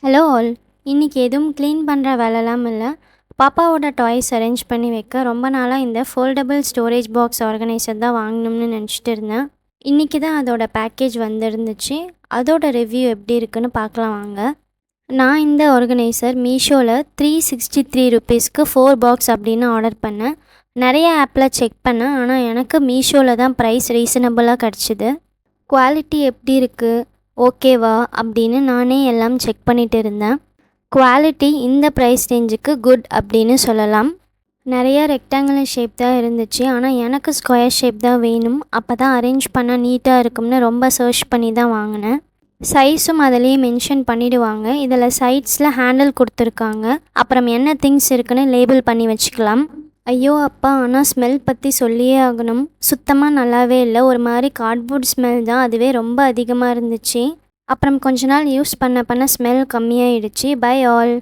Hello all. இன்றைக்கி எதுவும் clean பண்ணுற வேலைலாம் இல்லை. பாப்பாவோட டாய்ஸ் அரேஞ்ச் பண்ணி வைக்க ரொம்ப நாளாக இந்த ஃபோல்டபுள் ஸ்டோரேஜ் பாக்ஸ் ஆர்கனைசர் தான் வாங்கணும்னு நினச்சிட்டு இருந்தேன். இன்றைக்கி தான் அதோட பேக்கேஜ் வந்துருந்துச்சு. அதோட ரிவ்யூ எப்படி இருக்குன்னு பார்க்கலாம் வாங்க. நான் இந்த ஆர்கனைசர் மீஷோவில் 363 ருபீஸ்க்கு 4 பாக்ஸ் அப்படின்னு ஆர்டர் பண்ணேன். நிறைய ஆப்பில் செக் பண்ணேன், ஆனால் எனக்கு மீஷோவில் தான் ப்ரைஸ் ரீசனபுளாக கிடச்சிது. குவாலிட்டி எப்படி இருக்குது, ஓகேவா அப்படின்னு நானே எல்லாம் செக் பண்ணிகிட்டு இருந்தேன். குவாலிட்டி இந்த ப்ரைஸ் ரேஞ்சுக்கு குட் அப்படின்னு சொல்லலாம். நிறைய ரெக்டாங்குலர் ஷேப் தான் இருந்துச்சு, ஆனால் எனக்கு ஸ்கொயர் ஷேப் தான் வேணும். அப்போ தான் அரேஞ்ச் பண்ண நீட்டாக இருக்கும்னு ரொம்ப சர்ச் பண்ணி தான் வாங்கினேன். சைஸும் அதிலேயே மென்ஷன் பண்ணிவிடுவாங்க. இதில் சைட்ஸில் ஹேண்டில் கொடுத்துருக்காங்க. அப்புறம் என்ன திங்ஸ் இருக்குன்னு லேபிள் பண்ணி வச்சுக்கலாம். ஐயோ அப்பா, ஆனால் ஸ்மெல் பற்றி சொல்லியே ஆகணும். சுத்தமாக நல்லாவே இல்லை. ஒரு மாதிரி கார்ட்போர்ட் ஸ்மெல் தான், அதுவே ரொம்ப அதிகமாக இருந்துச்சு. அப்புறம் கொஞ்ச நாள் யூஸ் பண்ண ஸ்மெல் கம்மியாயிடுச்சு. Bye all.